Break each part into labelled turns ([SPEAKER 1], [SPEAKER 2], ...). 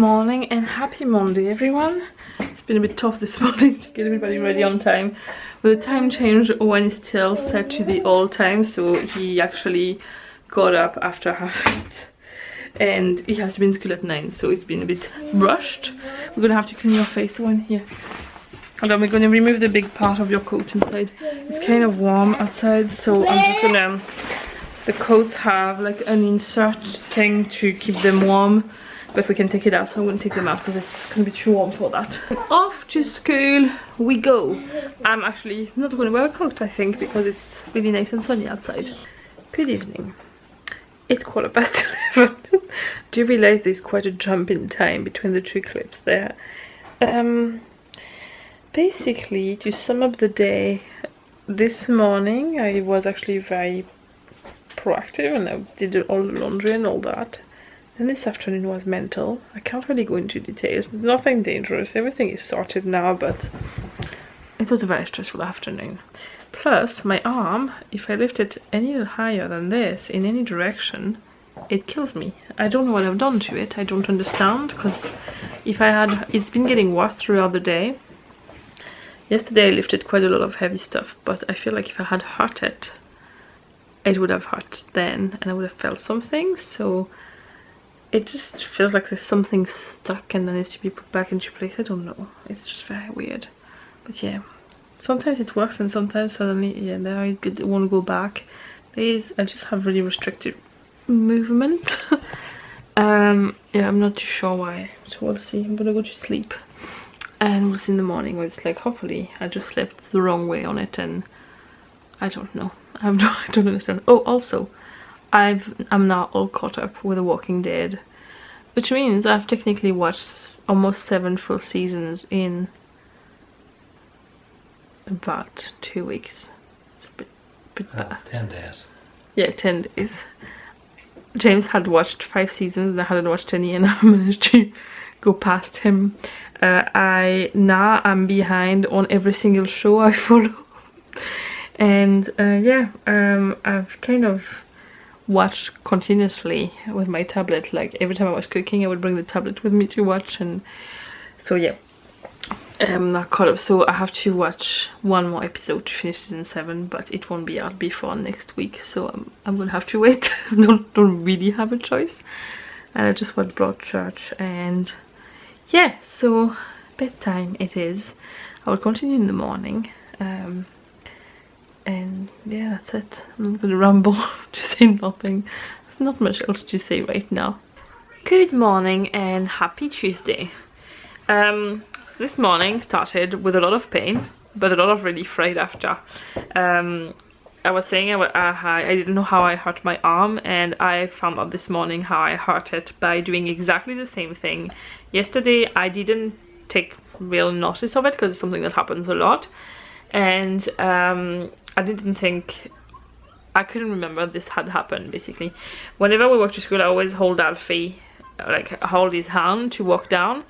[SPEAKER 1] morning and happy Monday, everyone. It's been a bit tough this morning to get everybody ready on time. With the time change, Owen is still set to the old time, so he actually got up after half 8 and he has to be in school at 9, so it's been a bit rushed. We're gonna have to clean your face, Owen, here. And then we're gonna remove the big part of your coat inside. It's kind of warm outside, so I'm just gonna... The coats have like an insert thing to keep them warm, but we can take it out, so I'm going to take them out because it's going to be too warm for that. Off to school we go. I'm actually not going to wear a coat, I think, because it's really nice and sunny outside. Good evening. It's 11:15. Do you realize there's quite a jump in time between the two clips there? Basically, to sum up the day, this morning I was actually very proactive and I did all the laundry and all that. And this afternoon was mental. I can't really go into details. There's nothing dangerous. Everything is sorted now, but it was a very stressful afternoon. Plus, my arm, if I lift it any higher than this in any direction, it kills me. I don't know what I've done to it. I don't understand, because if I had... It's been getting worse throughout the day. Yesterday I lifted quite a lot of heavy stuff, but I feel like if I had hurt it, it would have hurt then and I would have felt something, so it just feels like there's something stuck and that needs to be put back into place. I don't know, it's just very weird. But yeah, sometimes it works and sometimes suddenly, yeah, there it won't go back. I just have really restricted movement. Yeah, I'm not too sure why, so we'll see. I'm gonna go to sleep and we'll see in the morning where it's like, hopefully I just slept the wrong way on it and I don't know. I don't understand. Oh, also, I'm now all caught up with The Walking Dead, which means I've technically watched almost 7 full seasons in about 2 weeks. It's a bit bad.
[SPEAKER 2] 10 days.
[SPEAKER 1] Yeah, 10 days. James had watched 5 seasons and I hadn't watched any, and I managed to go past him. I'm behind on every single show I follow. And yeah, I've kind of watched continuously with my tablet. Like every time I was cooking I would bring the tablet with me to watch, and so yeah, I'm not caught up, so I have to watch one more episode to finish season 7, but it won't be out before next week, so I'm gonna have to wait. don't really have a choice. And I just watched Broadchurch, and yeah, so bedtime it is. I will continue in the morning. And yeah, that's it. I'm not gonna ramble to say nothing. There's not much else to say right now. Good morning and happy Tuesday. This morning started with a lot of pain, but a lot of relief right after. I was saying I didn't know how I hurt my arm, and I found out this morning how I hurt it by doing exactly the same thing. Yesterday I didn't take real notice of it because it's something that happens a lot, and I didn't think, I couldn't remember this had happened. Basically, whenever we walk to school I always hold Alfie, like hold his hand to walk down,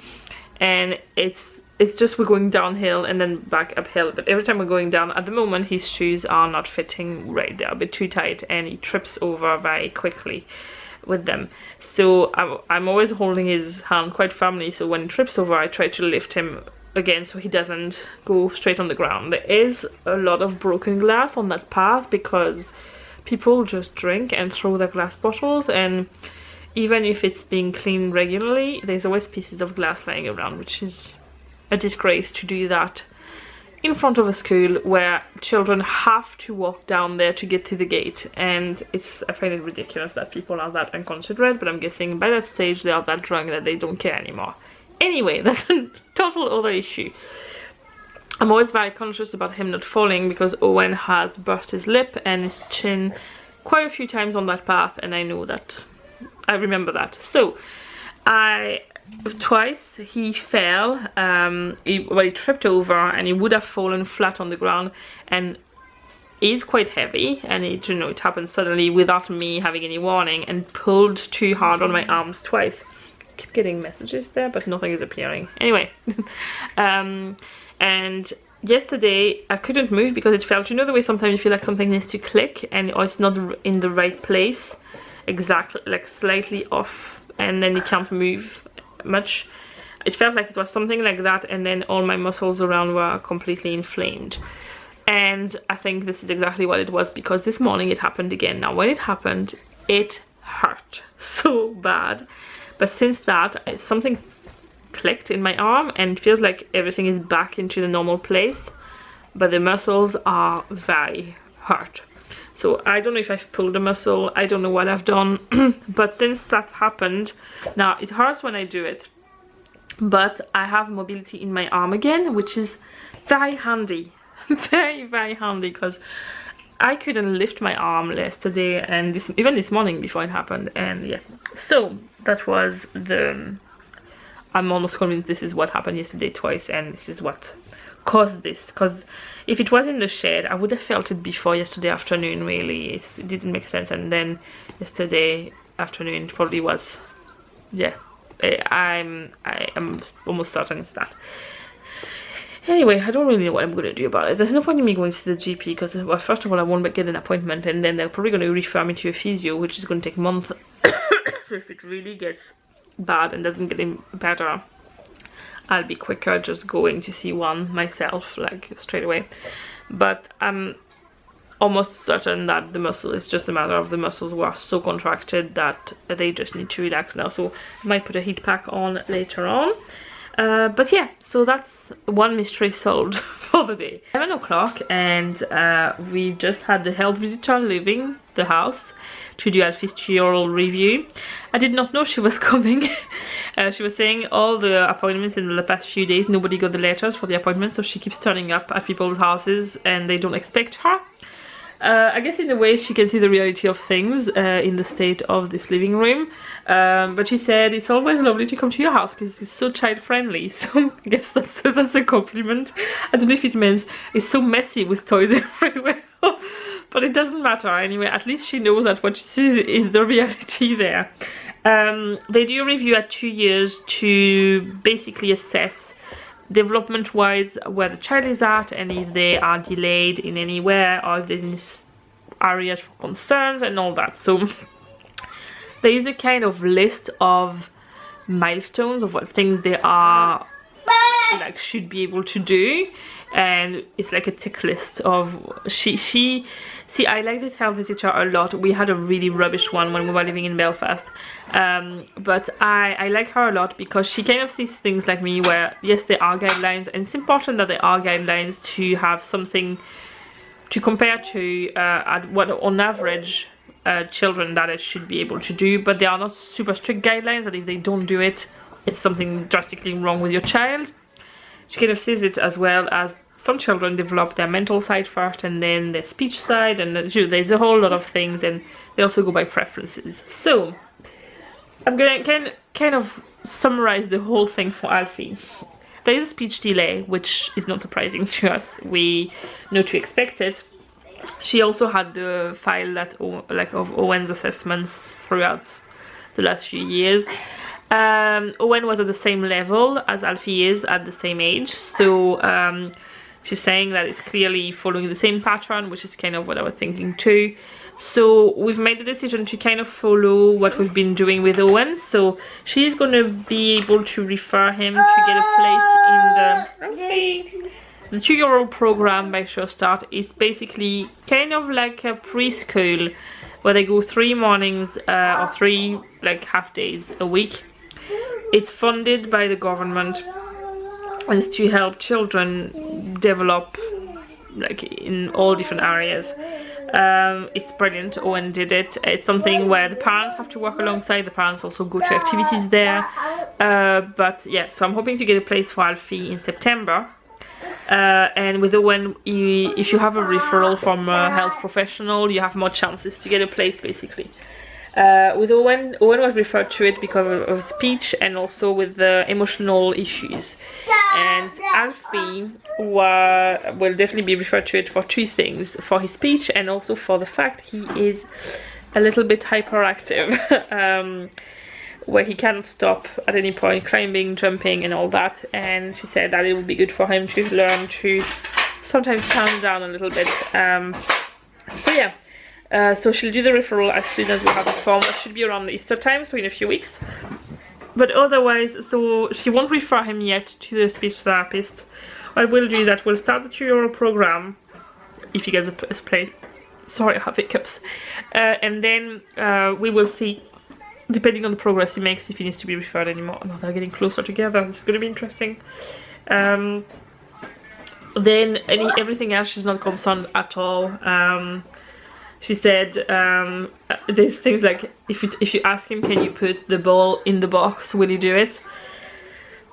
[SPEAKER 1] and it's just we're going downhill and then back uphill, but every time we're going down, at the moment his shoes are not fitting right, they're a bit too tight and he trips over very quickly with them. So I'm always holding his hand quite firmly, so when he trips over I try to lift him again so he doesn't go straight on the ground. There is a lot of broken glass on that path because people just drink and throw their glass bottles, and even if it's being cleaned regularly there's always pieces of glass lying around, which is a disgrace to do that in front of a school where children have to walk down there to get to the gate. And I find it ridiculous that people are that inconsiderate, but I'm guessing by that stage they are that drunk that they don't care anymore. Anyway, that's a total other issue. I'm always very conscious about him not falling because Owen has burst his lip and his chin quite a few times on that path, and I know that, I remember that. So twice he fell, he tripped over and he would have fallen flat on the ground, and is quite heavy, and it, you know, it happened suddenly without me having any warning, and pulled too hard on my arms twice. Keep getting messages there but nothing is appearing. Anyway, and yesterday I couldn't move because it felt, you know the way sometimes you feel like something needs to click and or it's not in the right place, exactly, like slightly off, and then you can't move much. It felt like it was something like that, and then all my muscles around were completely inflamed. And I think this is exactly what it was, because this morning it happened again. Now when it happened, it hurt so bad, but since that something clicked in my arm and it feels like everything is back into the normal place, but the muscles are very hurt. So I don't know if I've pulled a muscle, I don't know what I've done, but since that happened, now it hurts when I do it, but I have mobility in my arm again, which is very handy. Very handy, because I couldn't lift my arm yesterday and even this morning before it happened. And yeah, so that was I'm almost convinced this is what happened yesterday twice, and this is what caused this, because if it was in the shed I would have felt it before yesterday afternoon. Really, it didn't make sense, and then yesterday afternoon it probably was. Yeah, I am almost certain it's that. Anyway, I don't really know what I'm going to do about it. There's no point in me going to the GP, because, well, first of all, I won't get an appointment, and then they're probably going to refer me to a physio, which is going to take months. So if it really gets bad and doesn't get any better, I'll be quicker just going to see one myself, like, straight away. But I'm almost certain that the muscle is just a matter of the muscles were so contracted that they just need to relax now. So I might put a heat pack on later on. But yeah, so that's one mystery solved for the day. 7 o'clock, and we just had the health visitor leaving the house to do Alfie's 2-year-old review. I did not know she was coming. She was saying all the appointments in the past few days, nobody got the letters for the appointments, so she keeps turning up at people's houses and they don't expect her. I guess in a way she can see the reality of things in the state of this living room, but she said it's always lovely to come to your house because it's so child friendly. So I guess that's a compliment. I don't know if it means it's so messy with toys everywhere, but it doesn't matter anyway. At least she knows that what she sees is the reality there. They do a review at 2 years to basically assess development wise where the child is at, and if they are delayed in anywhere, or if there's any areas for concerns and all that. So there is a kind of list of milestones of what things they are like should be able to do, and it's like a tick list of see, I like this health visitor a lot. We had a really rubbish one when we were living in Belfast, but I like her a lot because she kind of sees things like me where yes, there are guidelines, and it's important that there are guidelines to have something to compare to at what on average children that it should be able to do, but they are not super strict guidelines that if they don't do it, it's something drastically wrong with your child. She kind of sees it as well as some children develop their mental side first and then their speech side, and there's a whole lot of things, and they also go by preferences. So I'm gonna kind of summarize the whole thing for Alfie. There is a speech delay, which is not surprising to us. We know to expect it. She also had the file that of Owen's assessments throughout the last few years. Owen was at the same level as Alfie is at the same age, so she's saying that it's clearly following the same pattern, which is kind of what I was thinking too. So we've made the decision to kind of follow what we've been doing with Owen. So she's going to be able to refer him to get a place in the 2-year-old program by Sure Start. Is basically kind of like a preschool where they go 3 mornings or 3 like half days a week. It's funded by the government, and it's to help children develop like in all different areas. It's brilliant. Owen did it. It's something where the parents have to work alongside. The parents also go to activities there, but yeah, so I'm hoping to get a place for Alfie in September. And with Owen, if you have a referral from a health professional, you have more chances to get a place basically. With Owen was referred to it because of speech and also with the emotional issues, and Alfie will definitely be referred to it for 2 things: for his speech and also for the fact he is a little bit hyperactive, where he can't stop at any point, climbing, jumping and all that. And she said that it would be good for him to learn to sometimes calm down a little bit. So yeah. So she'll do the referral as soon as we have the form. It should be around the Easter time, so in a few weeks. but otherwise, so she won't refer him yet to the speech therapist. What we'll do is that we'll start the tutorial program if he gets a play. Sorry, I have hiccups. And then we will see, depending on the progress he makes, if he needs to be referred anymore. Oh, they're getting closer together. It's going to be interesting. Then everything else she's not concerned at all. She said there's things like if you ask him, can you put the ball in the box, will he do it?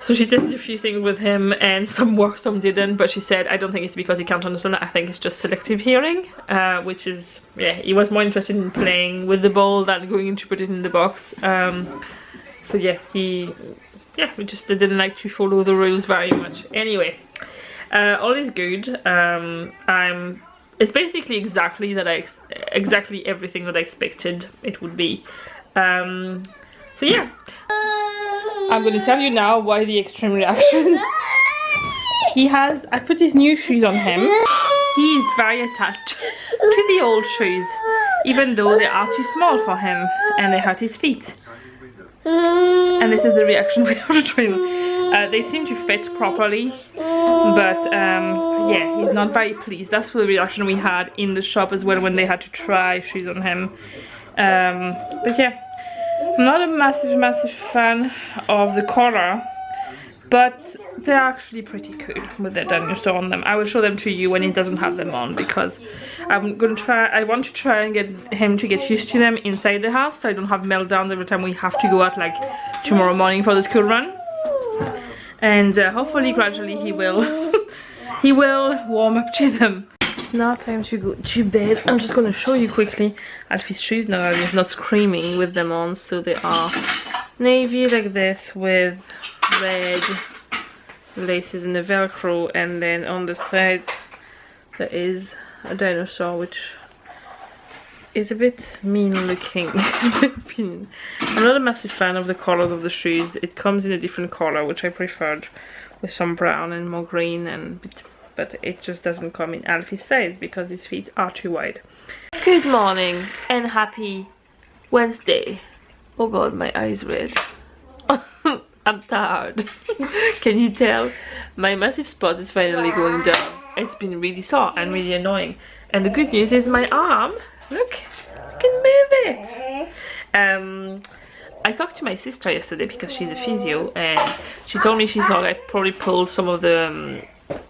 [SPEAKER 1] So she tested a few things with him, and some worked, some didn't, but she said I don't think it's because he can't understand it, I think it's just selective hearing, which is, yeah, he was more interested in playing with the ball than going to put it in the box. So yeah, we just didn't like to follow the rules very much. Anyway, all is good. It's basically exactly everything that I expected it would be. So yeah, I'm going to tell you now why the extreme reactions. I put his new shoes on him. He is very attached to the old shoes, even though they are too small for him and they hurt his feet. And this is the reaction we have to try them. They seem to fit properly, but yeah, he's not very pleased. That's the reaction we had in the shop as well when they had to try shoes on him. But yeah, I'm not a massive fan of the color, but they're actually pretty cool with the dinosaur on them. I will show them to you when he doesn't have them on, because I want to try and get him to get used to them inside the house, so I don't have meltdowns every time we have to go out, like tomorrow morning for the school run. And hopefully gradually he will he will warm up to them. It's now time to go to bed. I'm just going to show you quickly Alfie's shoes now. He's not screaming with them on, so they are navy like this with red laces in the velcro, and then on the side there is a dinosaur, which is a bit mean looking in my opinion. I'm not a massive fan of the colors of the shoes. It comes in a different color, which I preferred, with some brown and more green, but it just doesn't come in Alfie's size because his feet are too wide. Good morning and happy Wednesday. Oh god, my eyes red. I'm tired. Can you tell? My massive spot is finally going down. It's been really sore and really annoying. And the good news is my arm, look, I can move it. I talked to my sister yesterday because she's a physio, and she told me she thought I probably pulled some of the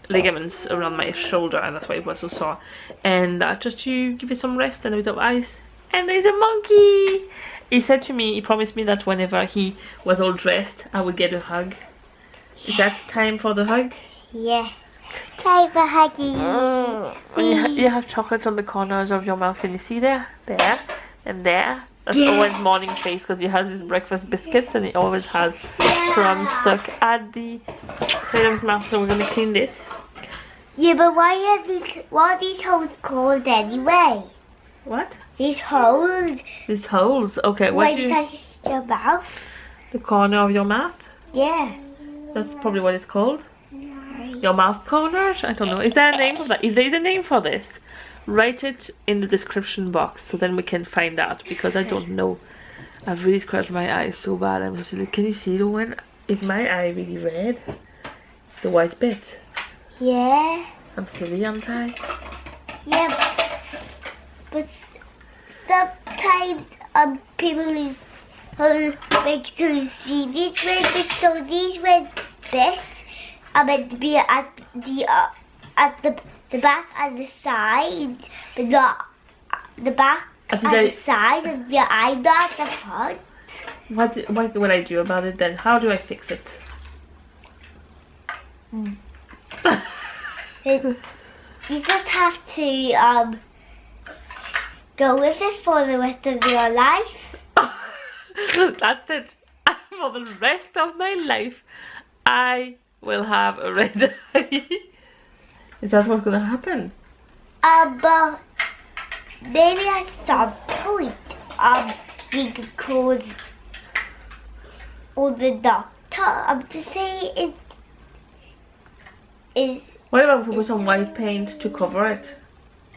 [SPEAKER 1] ligaments around my shoulder, and that's why it was so sore. And just to give it some rest and a bit of ice. And there's a monkey! He said to me, he promised me that whenever he was all dressed, I would get a hug. Is that time for the hug?
[SPEAKER 2] Yeah. Time for hugging.
[SPEAKER 1] You have chocolate on the corners of your mouth. Can you see there? There. And there. That's always morning face, because he has his breakfast biscuits and he always has crumbs stuck at the side of his mouth. So we're going to clean this.
[SPEAKER 2] Yeah, but what are these holes called anyway?
[SPEAKER 1] What?
[SPEAKER 2] These holes.
[SPEAKER 1] These holes? Okay, what do you...
[SPEAKER 2] Like your mouth?
[SPEAKER 1] The corner of your mouth?
[SPEAKER 2] Yeah.
[SPEAKER 1] That's probably what it's called.
[SPEAKER 2] No.
[SPEAKER 1] Your mouth corners? I don't know. Is there a name for that? If there's a name for this, write it in the description box so then we can find out, because I don't know. I've really scratched my eyes so bad. I'm just like, can you see the one? Is my eye really red? The white bit?
[SPEAKER 2] Yeah.
[SPEAKER 1] I'm silly, aren't I?
[SPEAKER 2] Yeah. But sometimes people make to see these red bits, so these red bits are meant to be at the back and the side, but not the back and the side of your eye, not the front.
[SPEAKER 1] What will I do about it then? How do I fix it?
[SPEAKER 2] You just have to go with it for the rest of your life.
[SPEAKER 1] That's it. For the rest of my life, I will have a red eye. Is that what's gonna happen?
[SPEAKER 2] But maybe at some point, we could call the doctor to say it's.
[SPEAKER 1] What about if we put some white paint to cover it,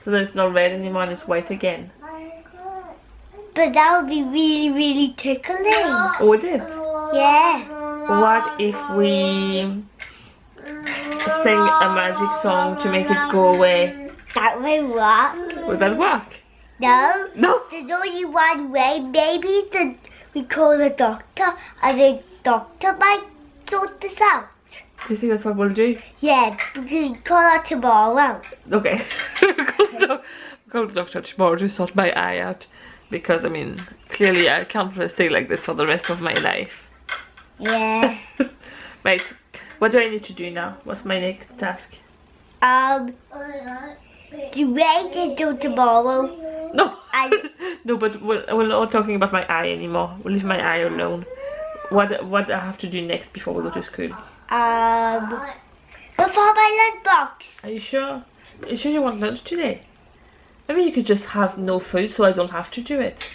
[SPEAKER 1] so that it's not red anymore and it's white again?
[SPEAKER 2] But that would be really, really tickling.
[SPEAKER 1] Oh, it did?
[SPEAKER 2] Yeah.
[SPEAKER 1] What if we sing a magic song to make it go away?
[SPEAKER 2] That will work.
[SPEAKER 1] Would that work?
[SPEAKER 2] No.
[SPEAKER 1] No.
[SPEAKER 2] There's only one way. Maybe we call the doctor and the doctor might sort this out.
[SPEAKER 1] Do you think that's what we'll do?
[SPEAKER 2] Yeah, we can call her tomorrow.
[SPEAKER 1] Okay. Call the doctor tomorrow to sort my eye out. Because, I mean, clearly I can't stay like this for the rest of my life.
[SPEAKER 2] Yeah.
[SPEAKER 1] Wait, what do I need to do now? What's my next task?
[SPEAKER 2] To wait until tomorrow.
[SPEAKER 1] No,
[SPEAKER 2] And
[SPEAKER 1] no, but we're not talking about my eye anymore. We'll leave my eye alone. What I have to do next before we go to school?
[SPEAKER 2] look for my lunchbox.
[SPEAKER 1] Are you sure? Are you sure you want lunch today? Maybe you could just have no food so I don't have to do it.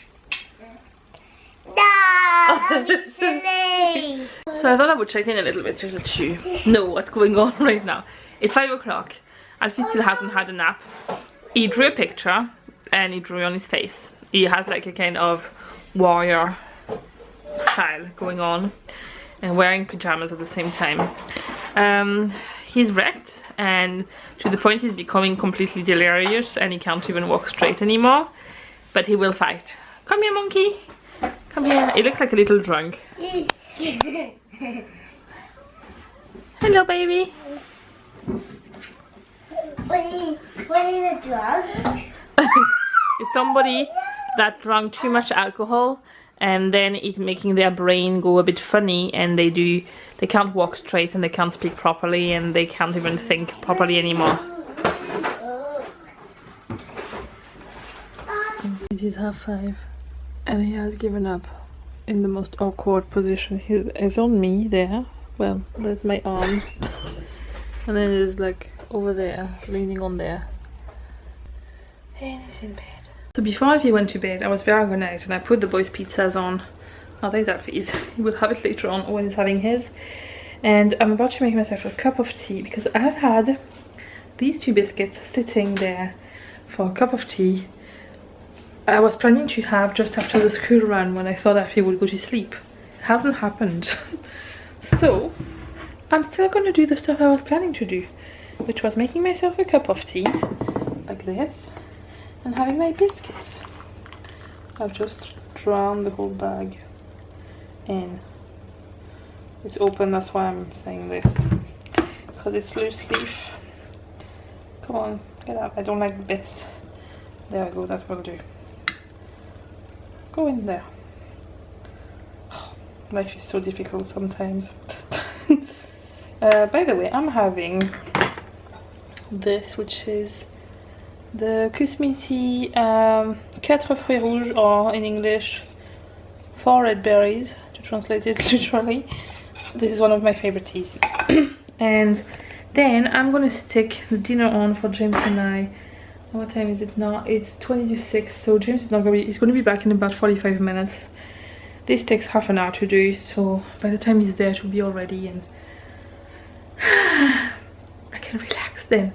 [SPEAKER 2] No, that'd be silly.
[SPEAKER 1] So I thought I would check in a little bit to let you know what's going on right now. It's 5 o'clock. Alfie still hasn't had a nap. He drew a picture and he drew on his face. He has like a kind of warrior style going on and wearing pajamas at the same time. He's wrecked and to the point he's becoming completely delirious and he can't even walk straight anymore. But he will fight. Come here, monkey. Come here. He looks like a little drunk. Hello, baby.
[SPEAKER 2] What is a drug?
[SPEAKER 1] It's somebody that drank too much alcohol and then it's making their brain go a bit funny and they can't walk straight and they can't speak properly and they can't even think properly anymore. It is 5:30 and he has given up in the most awkward position. He's on me there. Well, there's my arm and then he's like over there, leaning on there. And he's in bed. So before Alfie went to bed, I was very organized and I put the boys' pizzas on. Oh, there's Alfie's. He will have it later on when he's having his. And I'm about to make myself a cup of tea because I've had these 2 biscuits sitting there for a cup of tea. I was planning to have just after the school run when I thought Alfie would go to sleep. It hasn't happened. So I'm still going to do the stuff I was planning to do, which was making myself a cup of tea like this and having my biscuits. I've just drowned the whole bag in. It's open, that's why I'm saying this, because it's loose leaf. Come on, get out. I don't like the bits. There we go, that will do. Go in there. Life is so difficult sometimes. By the way, I'm having this, which is the Kusmiti 4 fruits rouges, or in English 4 red berries, to translate it literally. This is one of my favorite teas. And then I'm gonna stick the dinner on for James and I. What time is it now? It's 20 to 6, so James is not gonna be, he's gonna be back in about 45 minutes. This takes half an hour to do, so by the time he's there it will be all ready and I can relax then.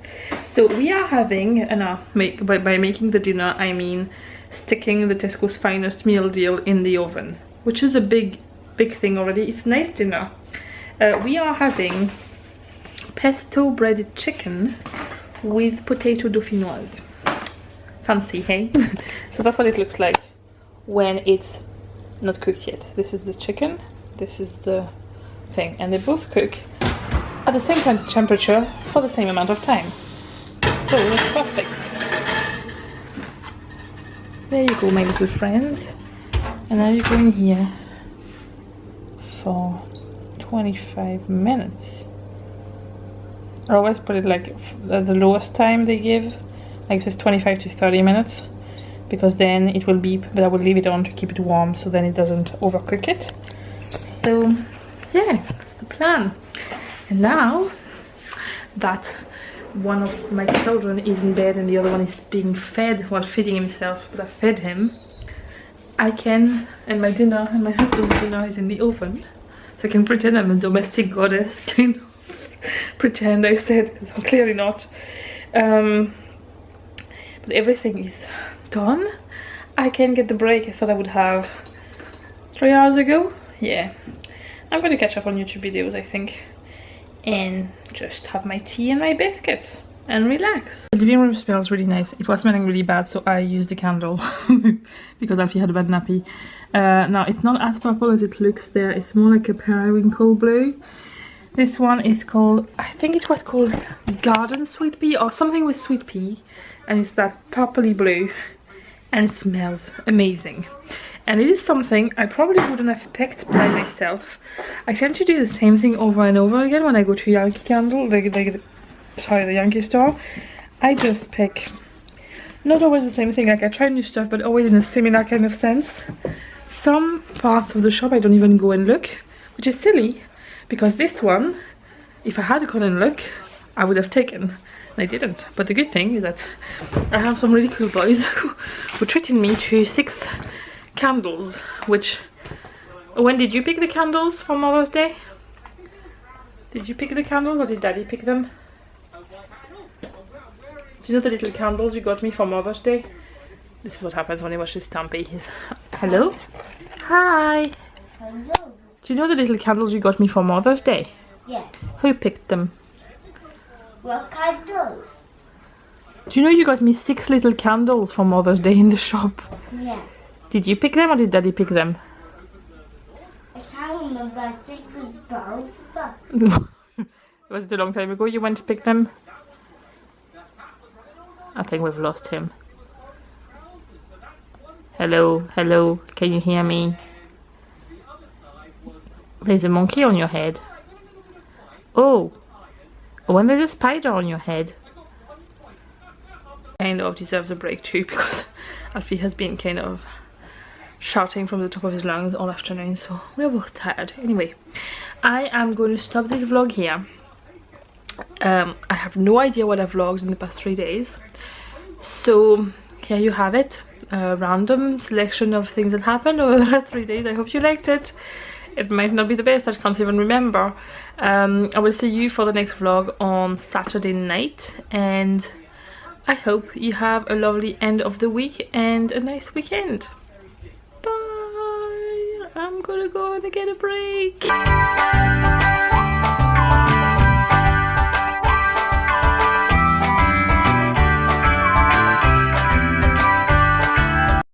[SPEAKER 1] So we are having, by making the dinner I mean sticking the Tesco's Finest meal deal in the oven, which is a big thing already. It's nice dinner. We are having pesto breaded chicken with potato dauphinoise. Fancy, hey? So that's what it looks like when it's not cooked yet. This is the chicken, this is the thing, and they both cook at the same temperature for the same amount of time. So it's perfect. There you go, my little friends. And now you go in here for 25 minutes. I always put it like at the lowest time they give, like this 25 to 30 minutes, because then it will beep, but I will leave it on to keep it warm so then it doesn't overcook it. So yeah, that's the plan. And now that one of my children is in bed and the other one is being fed, well, feeding himself, but I fed him, I can, and my dinner and my husband's dinner is in the oven, so I can pretend I'm a domestic goddess, kind of pretend I said, because I'm clearly not. But everything is done. I can get the break I thought I would have 3 hours ago. Yeah, I'm gonna catch up on YouTube videos, I think, and just have my tea and my biscuits and relax. The living room smells really nice. It was smelling really bad, so I used the candle because Alfie had a bad nappy. Now it's not as purple as it looks there. It's more like a periwinkle blue. This one is called, I think it was called Garden Sweet Pea or something with sweet pea, and it's that purpley blue, and it smells amazing. And it is something I probably wouldn't have picked by myself. I tend to do the same thing over and over again when I go to Yankee Candle, the Yankee store. I just pick, not always the same thing, like I try new stuff, but always in a similar kind of sense. Some parts of the shop I don't even go and look, which is silly, because this one, if I had gone and look, I would have taken, and I didn't. But the good thing is that I have some really cool boys who treated me to 6 candles, which, when did you pick the candles for Mother's Day? Did you pick the candles or did Daddy pick them? Do you know the little candles you got me for Mother's Day? This is what happens when he watches Stampy. He's, hello? Hi!
[SPEAKER 2] Hello.
[SPEAKER 1] Do you know the little candles you got me for Mother's Day?
[SPEAKER 2] Yeah.
[SPEAKER 1] Who picked them?
[SPEAKER 2] What candles?
[SPEAKER 1] Do you know you got me 6 little candles for Mother's Day in the shop?
[SPEAKER 2] Yeah.
[SPEAKER 1] Did you pick them or did Daddy pick them?
[SPEAKER 2] I can't remember. I think it was both of us.
[SPEAKER 1] Was it a long time ago you went to pick them? I think we've lost him. Hello, hello, can you hear me? There's a monkey on your head. Oh, when there's a spider on your head. Kind of deserves a break too, because Alfie has been kind of shouting from the top of his lungs all afternoon, so we're both tired. Anyway, I am going to stop this vlog here. I have no idea what I've vlogged in the past 3 days, so here you have it, a random selection of things that happened over the last 3 days. I hope you liked it. It might not be the best, I can't even remember. I will see you for the next vlog on Saturday night, and I hope you have a lovely end of the week and a nice weekend. Bye! I'm gonna go and get a break.